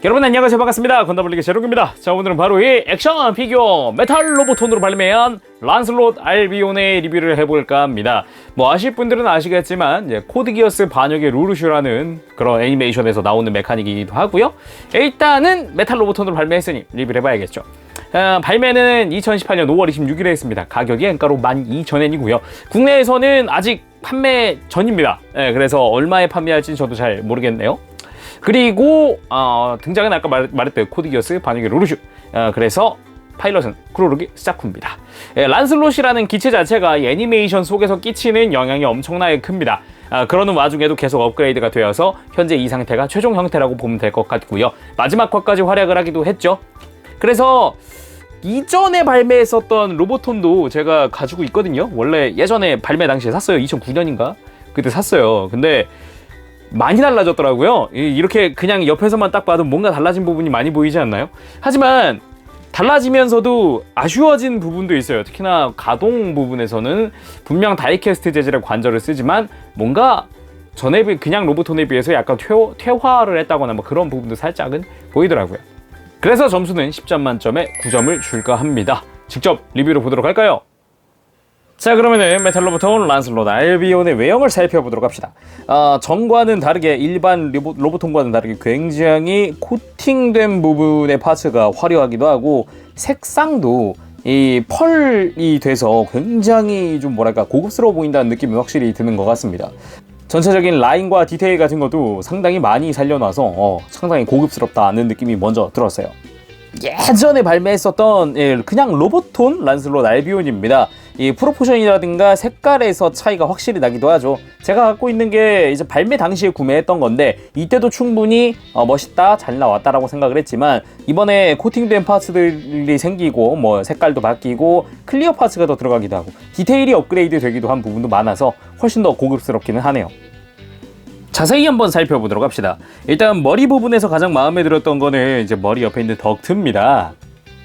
여러분 안녕하세요, 반갑습니다. 건담블리기 제록입니다. 자, 오늘은 바로 이 액션 피규어 메탈 로보톤으로 발매한 란슬롯 알비온의 리뷰를 해볼까 합니다. 뭐 아실 분들은 아시겠지만 이제 코드기어스 반역의 루루슈라는 그런 애니메이션에서 나오는 메카닉이기도 하고요. 일단은 메탈 로보톤으로 발매했으니 리뷰를 해봐야겠죠. 발매는 2018년 5월 26일에 했습니다. 가격이 엔가로 12,000엔이고요. 국내에서는 아직 판매 전입니다. 그래서 얼마에 판매할지는 저도 잘 모르겠네요. 그리고 등장은 아까 말했던 코드기어스 반역의 루루슈. 그래서 파일럿은 쿠로르기 스자쿠입니다. 란슬롯이라는 기체 자체가 이 애니메이션 속에서 끼치는 영향이 엄청나게 큽니다. 그러는 와중에도 계속 업그레이드가 되어서 현재 이 상태가 최종 형태라고 보면 될 것 같고요. 마지막 화까지 활약을 하기도 했죠. 그래서 이전에 발매했었던 로보톤도 제가 가지고 있거든요. 원래 예전에 발매 당시에 샀어요. 2009년인가? 그때 샀어요. 근데 많이 달라졌더라고요. 이렇게 그냥 옆에서만 딱 봐도 뭔가 달라진 부분이 많이 보이지 않나요? 하지만 달라지면서도 아쉬워진 부분도 있어요. 특히나 가동 부분에서는 분명 다이캐스트 재질의 관절을 쓰지만 뭔가 전에 그냥 로보톤에 비해서 약간 퇴화를 했다거나 뭐 그런 부분도 살짝은 보이더라고요. 그래서 점수는 10점 만점에 9점을 줄까 합니다. 직접 리뷰로 보도록 할까요? 자, 그러면은 메탈 로보톤 란슬롯 알비온의 외형을 살펴보도록 합시다. 전과는 다르게 일반 로보톤과는 다르게 굉장히 코팅된 부분의 파츠가 화려하기도 하고 색상도 이 펄이 돼서 굉장히 좀 뭐랄까 고급스러워 보인다는 느낌이 확실히 드는 것 같습니다. 전체적인 라인과 디테일 같은 것도 상당히 많이 살려놔서 상당히 고급스럽다는 느낌이 먼저 들었어요. 예전에 발매했었던 그냥 로보톤 란슬롯 알비온입니다. 이 프로포션이라든가 색깔에서 차이가 확실히 나기도 하죠. 제가 갖고 있는 게 이제 발매 당시에 구매했던 건데 이때도 충분히 멋있다, 잘 나왔다라고 생각을 했지만 이번에 코팅된 파츠들이 생기고 뭐 색깔도 바뀌고 클리어 파츠가 더 들어가기도 하고 디테일이 업그레이드 되기도 한 부분도 많아서 훨씬 더 고급스럽기는 하네요. 자세히 한번 살펴보도록 합시다. 일단 머리 부분에서 가장 마음에 들었던 거는 이제 머리 옆에 있는 덕트입니다.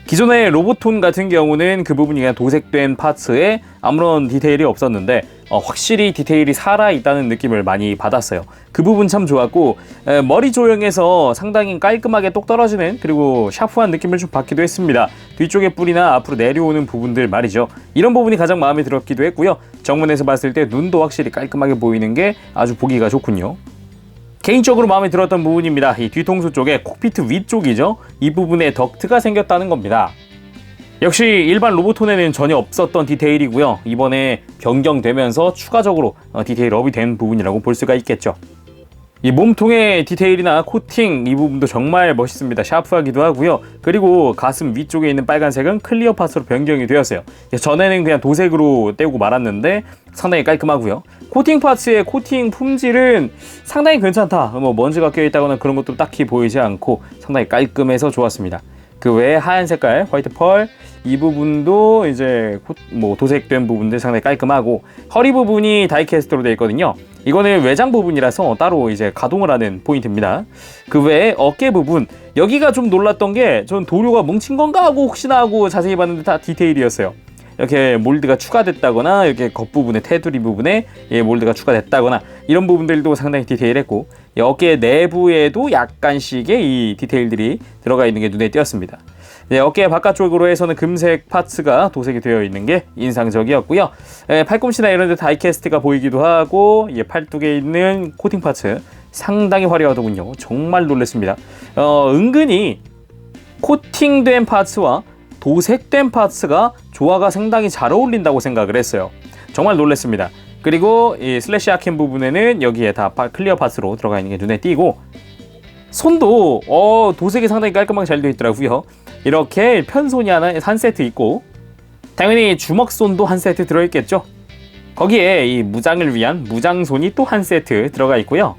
기존의 로보톤 같은 경우는 그 부분이 그냥 도색된 파츠에 아무런 디테일이 없었는데 확실히 디테일이 살아있다는 느낌을 많이 받았어요. 그 부분 참 좋았고 머리 조형에서 상당히 깔끔하게 똑 떨어지는 그리고 샤프한 느낌을 좀 받기도 했습니다. 뒤쪽의 뿔이나 앞으로 내려오는 부분들 말이죠. 이런 부분이 가장 마음에 들었기도 했고요. 정면에서 봤을 때 눈도 확실히 깔끔하게 보이는 게 아주 보기가 좋군요. 개인적으로 마음에 들었던 부분입니다. 이 뒤통수 쪽에 콕피트 위쪽이죠. 이 부분에 덕트가 생겼다는 겁니다. 역시 일반 로보톤에는 전혀 없었던 디테일이고요. 이번에 변경되면서 추가적으로 디테일 업이 된 부분이라고 볼 수가 있겠죠. 이 몸통의 디테일이나 코팅 이 부분도 정말 멋있습니다. 샤프하기도 하고요. 그리고 가슴 위쪽에 있는 빨간색은 클리어 파츠로 변경이 되었어요. 전에는 그냥 도색으로 떼고 말았는데 상당히 깔끔하고요. 코팅 파츠의 코팅 품질은 상당히 괜찮다. 뭐 먼지가 껴있다거나 그런 것도 딱히 보이지 않고 상당히 깔끔해서 좋았습니다. 그 외에 하얀 색깔 화이트 펄 이 부분도 이제 뭐 도색된 부분들 상당히 깔끔하고 허리 부분이 다이캐스트로 되어 있거든요. 이거는 외장 부분이라서 따로 이제 가동을 하는 포인트입니다. 그 외에 어깨 부분 여기가 좀 놀랐던 게 전 도료가 뭉친 건가 하고 혹시나 하고 자세히 봤는데 다 디테일이었어요. 이렇게 몰드가 추가됐다거나 이렇게 겉부분에 테두리 부분에 몰드가 추가됐다거나 이런 부분들도 상당히 디테일했고 어깨 내부에도 약간씩의 이 디테일들이 들어가 있는 게 눈에 띄었습니다. 어깨 바깥쪽으로 해서는 금색 파츠가 도색이 되어 있는 게 인상적이었고요. 팔꿈치나 이런 데 다이캐스트가 보이기도 하고 팔뚝에 있는 코팅 파츠 상당히 화려하더군요. 정말 놀랐습니다. 은근히 코팅된 파츠와 도색된 파츠가 조화가 상당히 잘 어울린다고 생각을 했어요. 정말 놀랐습니다. 그리고 이 슬래시 아켄 부분에는 여기에 다 클리어 파츠로 들어가 있는 게 눈에 띄고 손도 도색이 상당히 깔끔하게 잘 되어 있더라고요. 이렇게 편손이 한 세트 있고 당연히 주먹손도 한 세트 들어있겠죠. 거기에 이 무장을 위한 무장손이 또 한 세트 들어가 있고요.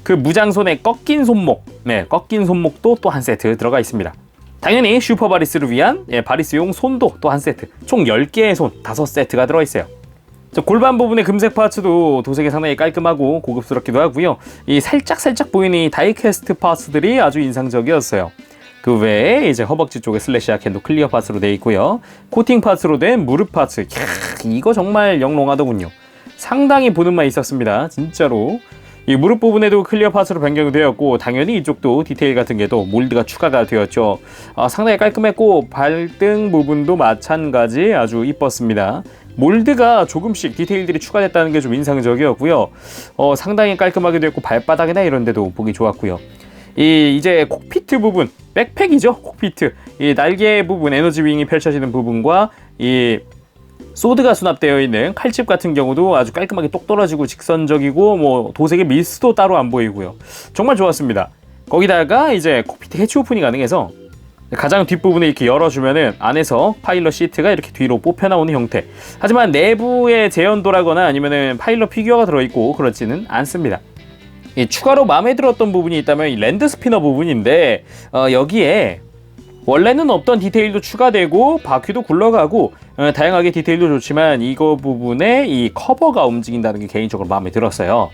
그 무장손의 꺾인 손목, 꺾인 손목도 또 한 세트 들어가 있습니다. 당연히 슈퍼 바리스를 위한 바리스용 손도 또 한 세트, 총 10개의 손 5세트가 들어있어요. 골반 부분의 금색 파츠도 도색이 상당히 깔끔하고 고급스럽기도 하고요. 이 살짝 보이는 이 다이캐스트 파츠들이 아주 인상적이었어요. 그 외에 이제 허벅지 쪽에 슬래시 아켄도 클리어 파츠로 되어 있고요. 코팅 파츠로 된 무릎 파츠, 이거 정말 영롱하더군요. 상당히 보는 맛 있었습니다. 진짜로 이 무릎 부분에도 클리어 파츠로 변경이 되었고, 당연히 이쪽도 디테일 같은 게도 몰드가 추가가 되었죠. 상당히 깔끔했고, 발등 부분도 마찬가지 아주 이뻤습니다. 몰드가 조금씩 디테일들이 추가됐다는 게 좀 인상적이었고요. 상당히 깔끔하게 됐고, 발바닥이나 이런 데도 보기 좋았고요. 이제 콕피트 부분, 백팩이죠. 콕피트. 이 날개 부분, 에너지 윙이 펼쳐지는 부분과 이 소드가 수납되어 있는 칼집 같은 경우도 아주 깔끔하게 똑 떨어지고 직선적이고, 뭐 도색의 미스도 따로 안 보이고요. 정말 좋았습니다. 거기다가 이제 콕피트 해치 오픈이 가능해서 가장 뒷부분에 이렇게 열어주면은 안에서 파일럿 시트가 이렇게 뒤로 뽑혀 나오는 형태. 하지만 내부에 재현도라거나 아니면은 파일럿 피규어가 들어있고 그렇지는 않습니다. 추가로 마음에 들었던 부분이 있다면 이 랜드 스피너 부분인데, 여기에 원래는 없던 디테일도 추가되고 바퀴도 굴러가고 다양하게 디테일도 좋지만, 이거 부분에 이 커버가 움직인다는 게 개인적으로 마음에 들었어요.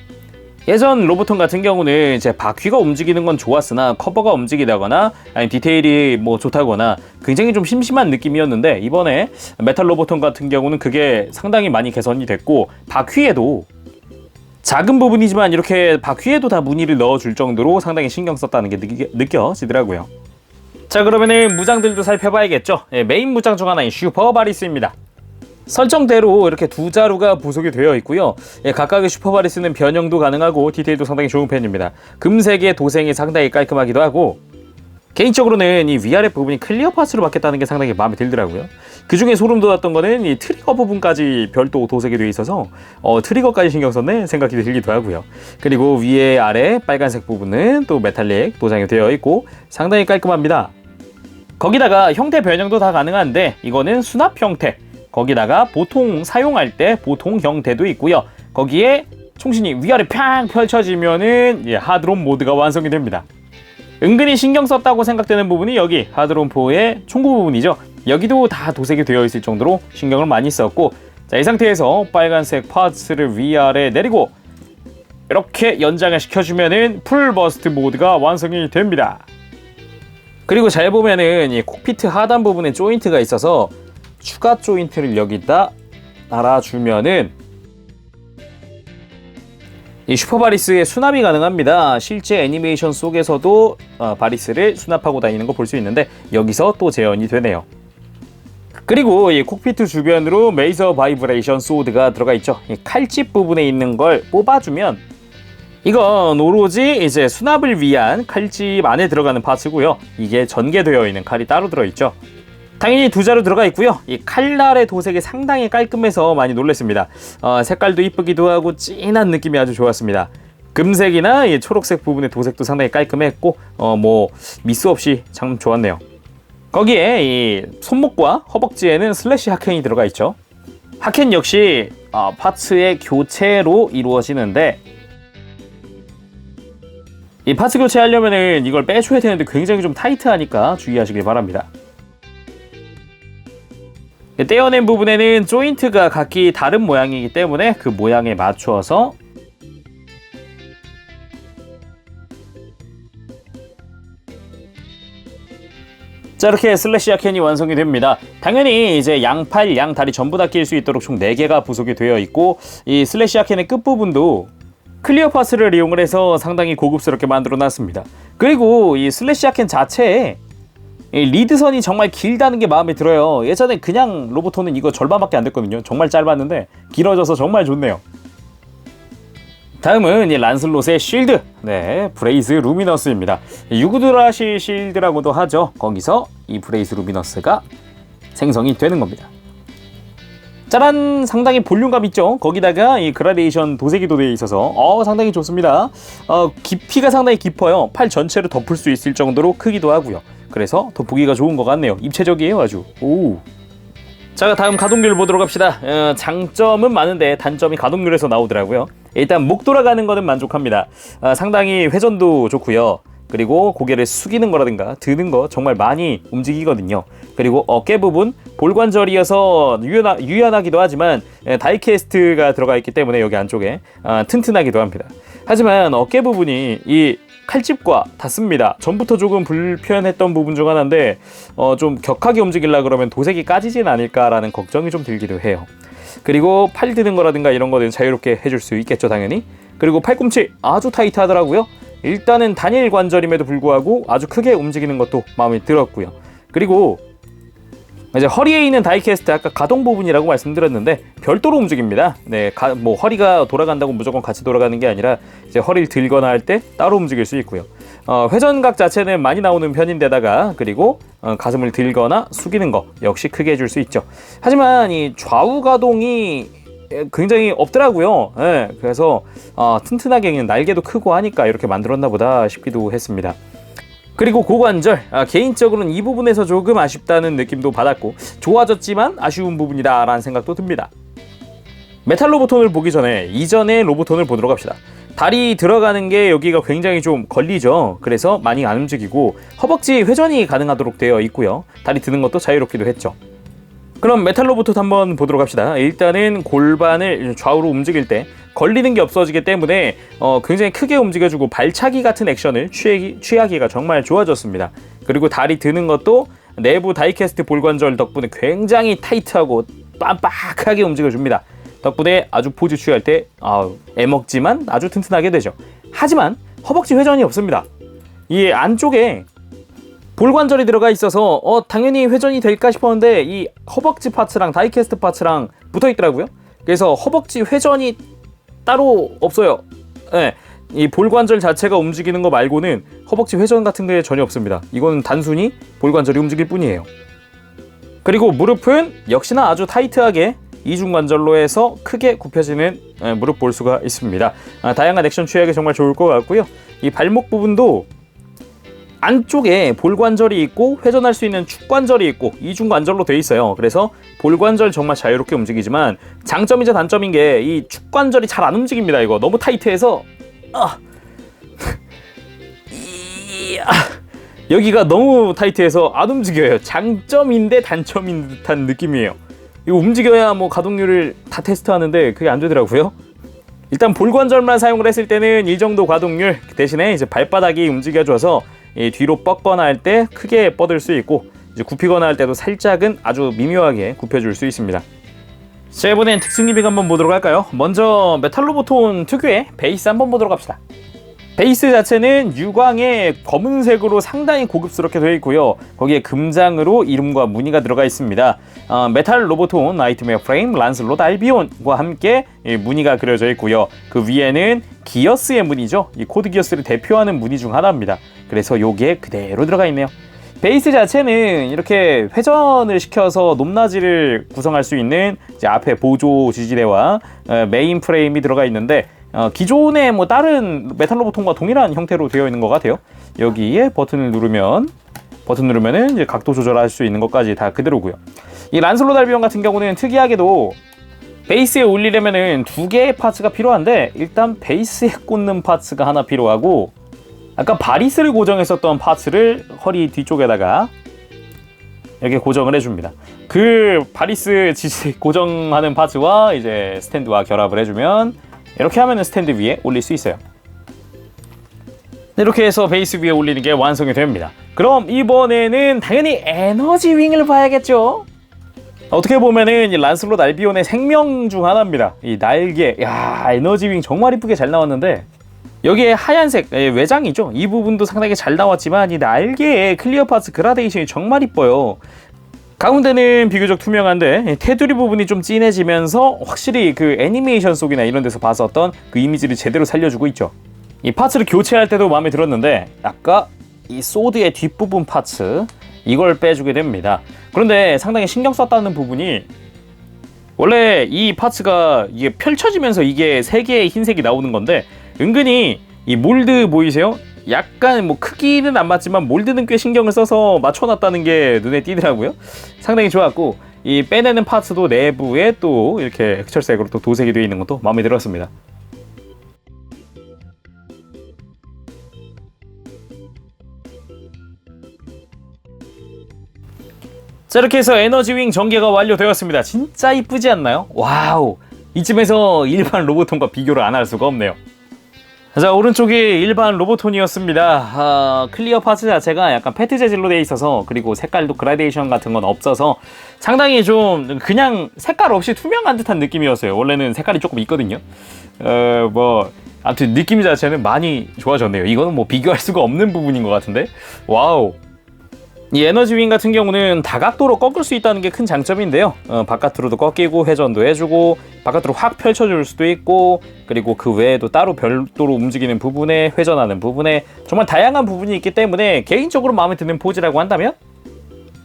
예전 로보톤 같은 경우는 이제 바퀴가 움직이는 건 좋았으나 커버가 움직이다거나 아니면 디테일이 뭐 좋다거나 굉장히 좀 심심한 느낌이었는데, 이번에 메탈 로보톤 같은 경우는 그게 상당히 많이 개선이 됐고, 바퀴에도 작은 부분이지만 이렇게 바퀴에도 다 무늬를 넣어줄 정도로 상당히 신경 썼다는 게 느껴지더라고요. 자, 그러면은 무장들도 살펴봐야겠죠. 메인 무장 중 하나인 슈퍼바리스입니다. 설정대로 이렇게 두 자루가 부속이 되어 있고요. 각각의 슈퍼바리스는 변형도 가능하고 디테일도 상당히 좋은 편입니다. 금색의 도생이 상당히 깔끔하기도 하고, 개인적으로는 이 위아래 부분이 클리어 파츠로 바뀌었다는 게 상당히 마음에 들더라고요. 그 중에 소름 돋았던 거는 이 트리거 부분까지 별도 도색이 되어 있어서 트리거까지 신경 썼네 생각이 들기도 하고요. 그리고 위에 아래 빨간색 부분은 또 메탈릭 도장이 되어 있고 상당히 깔끔합니다. 거기다가 형태 변형도 다 가능한데, 이거는 수납 형태, 거기다가 보통 사용할 때 보통 형태도 있고요. 거기에 총신이 위아래 팡 펼쳐지면은 하드롬 모드가 완성이 됩니다. 은근히 신경 썼다고 생각되는 부분이 여기 하드롬4의 총구 부분이죠. 여기도 다 도색이 되어 있을 정도로 신경을 많이 썼고, 자, 이 상태에서 빨간색 파츠를 위아래 내리고 이렇게 연장을 시켜주면은 풀 버스트 모드가 완성이 됩니다. 그리고 잘 보면은 이 콕피트 하단 부분에 조인트가 있어서 추가 조인트를 여기다 달아주면은 이 슈퍼바리스의 수납이 가능합니다. 실제 애니메이션 속에서도 바리스를 수납하고 다니는 거 볼 수 있는데, 여기서 또 재현이 되네요. 그리고 이 콕피트 주변으로 메이저 바이브레이션 소드가 들어가 있죠. 이 칼집 부분에 있는 걸 뽑아주면, 이건 오로지 이제 수납을 위한 칼집 안에 들어가는 파츠고요. 이게 전개되어 있는 칼이 따로 들어있죠. 당연히 두 자루 들어가 있고요. 이 칼날의 도색이 상당히 깔끔해서 많이 놀랐습니다. 색깔도 이쁘기도 하고 진한 느낌이 아주 좋았습니다. 금색이나 이 초록색 부분의 도색도 상당히 깔끔했고, 뭐 미스 없이 참 좋았네요. 거기에 이 손목과 허벅지에는 슬래시 하켄이 들어가 있죠. 하켄 역시 파츠의 교체로 이루어지는데, 이 파츠 교체하려면은 이걸 빼줘야 되는데 굉장히 좀 타이트하니까 주의하시길 바랍니다. 떼어낸 부분에는 조인트가 각기 다른 모양이기 때문에 그 모양에 맞추어서 자, 이렇게 슬래시 아켄이 완성이 됩니다. 당연히 이제 양팔, 양다리 전부 다 낄 수 있도록 총 4개가 부속이 되어 있고, 이 슬래시 아켄의 끝부분도 클리어 파츠를 이용을 해서 상당히 고급스럽게 만들어 놨습니다. 그리고 이 슬래시 아켄 자체에 이 리드선이 정말 길다는 게 마음에 들어요. 예전에 그냥 로보톤은 이거 절반밖에 안 됐거든요. 정말 짧았는데 길어져서 정말 좋네요. 다음은 이 란슬롯의 쉴드, 브레이즈 루미너스입니다. 유구드라시 쉴드라고도 하죠. 거기서 이 브레이즈 루미너스가 생성이 되는 겁니다. 짜란! 상당히 볼륨감 있죠. 거기다가 이 그라데이션 도색이도 되어 있어서 상당히 좋습니다. 깊이가 상당히 깊어요. 팔 전체를 덮을 수 있을 정도로 크기도 하고요. 그래서 더 보기가 좋은 것 같네요. 입체적이에요, 아주. 오. 자, 다음 가동률 보도록 합시다. 장점은 많은데 단점이 가동률에서 나오더라고요. 일단 목 돌아가는 거는 만족합니다. 상당히 회전도 좋고요. 그리고 고개를 숙이는 거라든가 드는 거 정말 많이 움직이거든요. 그리고 어깨 부분 볼관절이어서 유연하기도 하지만 다이캐스트가 들어가 있기 때문에 여기 안쪽에 튼튼하기도 합니다. 하지만 어깨 부분이 이 칼집과 닿습니다. 전부터 조금 불편했던 부분 중 하나인데 좀 격하게 움직이려고 그러면 도색이 까지진 않을까라는 걱정이 좀 들기도 해요. 그리고 팔 드는 거라든가 이런 거는 자유롭게 해줄 수 있겠죠, 당연히. 그리고 팔꿈치 아주 타이트하더라고요. 일단은 단일 관절임에도 불구하고 아주 크게 움직이는 것도 마음에 들었고요. 그리고 이제 허리에 있는 다이캐스트 아까 가동 부분이라고 말씀드렸는데 별도로 움직입니다. 네, 뭐 허리가 돌아간다고 무조건 같이 돌아가는 게 아니라 이제 허리를 들거나 할 때 따로 움직일 수 있고요. 회전각 자체는 많이 나오는 편인데다가 그리고 가슴을 들거나 숙이는 거 역시 크게 해줄 수 있죠. 하지만 이 좌우 가동이 굉장히 없더라고요. 네, 그래서 튼튼하게 그냥 날개도 크고 하니까 이렇게 만들었나 보다 싶기도 했습니다. 그리고 고관절, 개인적으로는 이 부분에서 조금 아쉽다는 느낌도 받았고 좋아졌지만 아쉬운 부분이다 라는 생각도 듭니다. 메탈 로보톤을 보기 전에 이전의 로보톤을 보도록 합시다. 다리 들어가는 게 여기가 굉장히 좀 걸리죠. 그래서 많이 안 움직이고 허벅지 회전이 가능하도록 되어 있고요. 다리 드는 것도 자유롭기도 했죠. 그럼 메탈 로보톤 한번 보도록 합시다. 일단은 골반을 좌우로 움직일 때 걸리는 게 없어지기 때문에 굉장히 크게 움직여주고 발차기 같은 액션을 취하기가 정말 좋아졌습니다. 그리고 다리 드는 것도 내부 다이캐스트 볼관절 덕분에 굉장히 타이트하고 빡빡하게 움직여줍니다. 덕분에 아주 포즈 취할 때 애먹지만 아주 튼튼하게 되죠. 하지만 허벅지 회전이 없습니다. 이 안쪽에 볼관절이 들어가 있어서 당연히 회전이 될까 싶었는데 이 허벅지 파츠랑 다이캐스트 파츠랑 붙어 있더라고요. 그래서 허벅지 회전이 따로 없어요. 네, 이 볼관절 자체가 움직이는 거 말고는 허벅지 회전 같은 게 전혀 없습니다. 이건 단순히 볼관절이 움직일 뿐이에요. 그리고 무릎은 역시나 아주 타이트하게 이중관절로 해서 크게 굽혀지는 무릎 볼 수가 있습니다. 다양한 액션 취하기 정말 좋을 것 같고요. 이 발목 부분도 안쪽에 볼관절이 있고 회전할 수 있는 축관절이 있고 이중관절로 되어 있어요. 그래서 볼관절 정말 자유롭게 움직이지만 장점이자 단점인 게 이 축관절이 잘 안 움직입니다. 이거 너무 타이트해서 여기가 너무 타이트해서 안 움직여요. 장점인데 단점인 듯한 느낌이에요. 이거 움직여야 뭐 가동률을 다 테스트하는데 그게 안 되더라고요. 일단 볼관절만 사용을 했을 때는 이 정도 가동률 대신에 이제 발바닥이 움직여줘서 이 뒤로 뻗거나 할 때 크게 뻗을 수 있고 이제 굽히거나 할 때도 살짝은 아주 미묘하게 굽혀줄 수 있습니다. 자, 이번엔 특징 리뷰 한번 보도록 할까요? 먼저 메탈 로보톤 특유의 베이스 한번 보도록 합시다. 베이스 자체는 유광의 검은색으로 상당히 고급스럽게 되어 있고요. 거기에 금장으로 이름과 무늬가 들어가 있습니다. 메탈 로보톤 나이트메어 프레임 란슬롯 알비온과 함께 무늬가 그려져 있고요. 그 위에는 기어스의 무늬죠. 이 코드 기어스를 대표하는 무늬 중 하나입니다. 그래서 요게 그대로 들어가 있네요. 베이스 자체는 이렇게 회전을 시켜서 높낮이를 구성할 수 있는 이제 앞에 보조 지지대와 메인 프레임이 들어가 있는데 기존의 뭐 다른 메탈 로보톤과 동일한 형태로 되어 있는 것 같아요. 여기에 버튼 누르면은 이제 각도 조절할 수 있는 것까지 다 그대로고요. 이 란슬롯 알비온 같은 경우는 특이하게도 베이스에 올리려면은 두 개의 파츠가 필요한데 일단 베이스에 꽂는 파츠가 하나 필요하고 아까 바리스를 고정했었던 파츠를 허리 뒤쪽에다가 이렇게 고정을 해줍니다. 그 바리스 고정하는 파츠와 이제 스탠드와 결합을 해주면 이렇게 하면 스탠드 위에 올릴 수 있어요. 이렇게 해서 베이스 위에 올리는 게 완성이 됩니다. 그럼 이번에는 당연히 에너지 윙을 봐야겠죠. 어떻게 보면은 이 란슬롯 알비온의 생명 중 하나입니다. 이 날개, 에너지 윙 정말 이쁘게 잘 나왔는데 여기에 하얀색 외장이죠. 이 부분도 상당히 잘 나왔지만 이 날개의 클리어 파츠 그라데이션이 정말 이뻐요. 가운데는 비교적 투명한데 테두리 부분이 좀 진해지면서 확실히 그 애니메이션 속이나 이런 데서 봤었던 그 이미지를 제대로 살려주고 있죠. 이 파츠를 교체할 때도 마음에 들었는데 아까 이 소드의 뒷부분 파츠 이걸 빼주게 됩니다. 그런데 상당히 신경 썼다는 부분이 원래 이 파츠가 이게 펼쳐지면서 이게 세 개의 흰색이 나오는 건데 은근히 이 몰드 보이세요? 약간 뭐 크기는 안 맞지만 몰드는 꽤 신경을 써서 맞춰놨다는 게 눈에 띄더라고요. 상당히 좋았고 이 빼내는 파츠도 내부에 또 이렇게 흑철색으로 또 도색이 되어 있는 것도 마음에 들었습니다. 자, 이렇게 해서 에너지윙 전개가 완료되었습니다. 진짜 이쁘지 않나요? 와우, 이쯤에서 일반 로보톤과 비교를 안 할 수가 없네요. 자, 오른쪽이 일반 로보톤이었습니다. 클리어 파츠 자체가 약간 패트 재질로 되어 있어서, 그리고 색깔도 그라데이션 같은 건 없어서 상당히 좀 그냥 색깔 없이 투명한 듯한 느낌이었어요. 원래는 색깔이 조금 있거든요. 아무튼 느낌 자체는 많이 좋아졌네요. 이거는 뭐 비교할 수가 없는 부분인 것 같은데. 와우. 이 에너지윙 같은 경우는 다각도로 꺾을 수 있다는 게 큰 장점인데요. 바깥으로도 꺾이고 회전도 해주고 바깥으로 확 펼쳐줄 수도 있고, 그리고 그 외에도 따로 별도로 움직이는 부분에, 회전하는 부분에 정말 다양한 부분이 있기 때문에 개인적으로 마음에 드는 포즈라고 한다면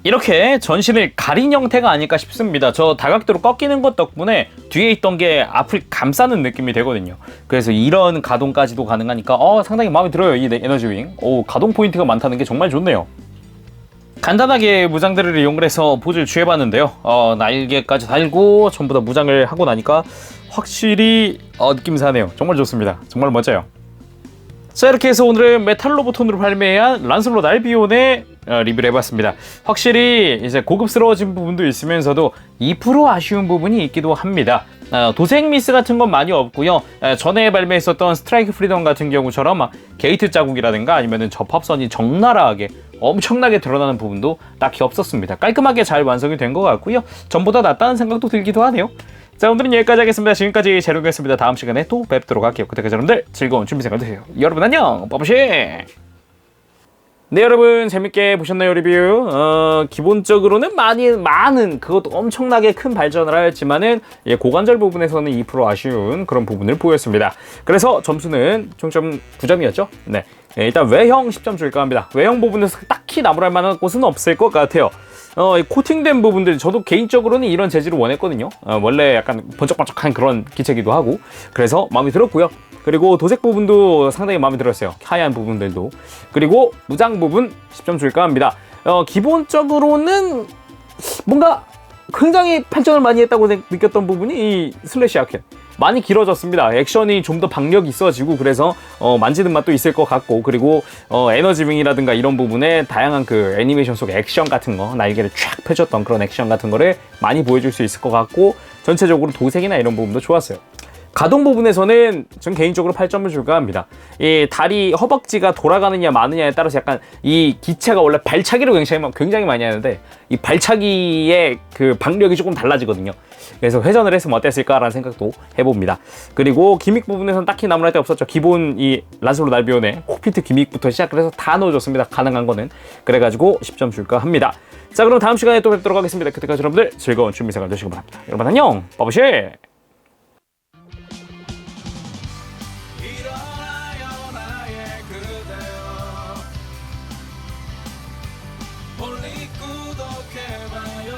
이렇게 전신을 가린 형태가 아닐까 싶습니다. 저 다각도로 꺾이는 것 덕분에 뒤에 있던 게 앞을 감싸는 느낌이 되거든요. 그래서 이런 가동까지도 가능하니까 상당히 마음에 들어요, 이 에너지윙. 가동 포인트가 많다는 게 정말 좋네요. 간단하게 무장들을 이용을 해서 포즈를 취해봤는데요. 날개까지 달고 전부 다 무장을 하고 나니까 확실히 느낌이 사네요. 정말 좋습니다. 정말 멋져요. 자, 이렇게 해서 오늘은 메탈 로보톤으로 발매한 란슬롯 알비온의 리뷰를 해봤습니다. 확실히 이제 고급스러워진 부분도 있으면서도 2% 아쉬운 부분이 있기도 합니다. 도색 미스 같은 건 많이 없고요. 전에 발매했었던 스트라이크 프리덤 같은 경우처럼 게이트 자국이라든가 아니면은 접합선이 적나라하게 엄청나게 드러나는 부분도 딱히 없었습니다. 깔끔하게 잘 완성이 된 것 같고요. 전보다 낫다는 생각도 들기도 하네요. 자, 오늘은 여기까지 하겠습니다. 지금까지 제로였습니다. 다음 시간에 또 뵙도록 할게요. 그때까지 여러분들 즐거운 준비생활 되세요. 여러분 안녕. 빠바시. 네, 여러분 재밌게 보셨나요, 리뷰? 기본적으로는 많은 그것도 엄청나게 큰 발전을 하였지만은 고관절 부분에서는 2% 아쉬운 그런 부분을 보였습니다. 그래서 점수는 총점 9점이었죠. 네, 일단 외형 10점 줄까 합니다. 외형 부분에서 딱히 나무랄 만한 곳은 없을 것 같아요. 코팅된 부분들, 저도 개인적으로는 이런 재질을 원했거든요. 원래 약간 번쩍번쩍한 그런 기체기도 하고, 그래서 마음에 들었고요. 그리고 도색 부분도 상당히 마음에 들었어요. 하얀 부분들도. 그리고 무장 부분 10점 줄까 합니다. 기본적으로는 뭔가 굉장히 발전을 많이 했다고 느꼈던 부분이 이 슬래시 아켄. 많이 길어졌습니다. 액션이 좀 더 박력이 있어지고, 그래서 만지는 맛도 있을 것 같고, 그리고 에너지윙이라든가 이런 부분에 다양한 그 애니메이션 속 액션 같은 거, 날개를 쫙 펼쳤던 그런 액션 같은 거를 많이 보여줄 수 있을 것 같고, 전체적으로 도색이나 이런 부분도 좋았어요. 가동 부분에서는 전 개인적으로 8점을 줄까 합니다. 이 다리 허벅지가 돌아가느냐 마느냐에 따라서 약간 이 기체가 원래 발차기를 굉장히 많이 하는데 이 발차기의 그 박력이 조금 달라지거든요. 그래서 회전을 했으면 어땠을까라는 생각도 해봅니다. 그리고 기믹 부분에서는 딱히 나무랄 데 없었죠. 기본 이 란슬롯 알비온의 콕피트 기믹부터 시작을 해서 다 넣어줬습니다. 가능한 거는. 그래가지고 10점 줄까 합니다. 자, 그럼 다음 시간에 또 뵙도록 하겠습니다. 그때까지 여러분들 즐거운 준비생활 되시기 바랍니다. 여러분 안녕. 빠바시. 빨리 구독해봐요.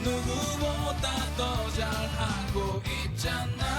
누구보다 더 잘하고 있잖아.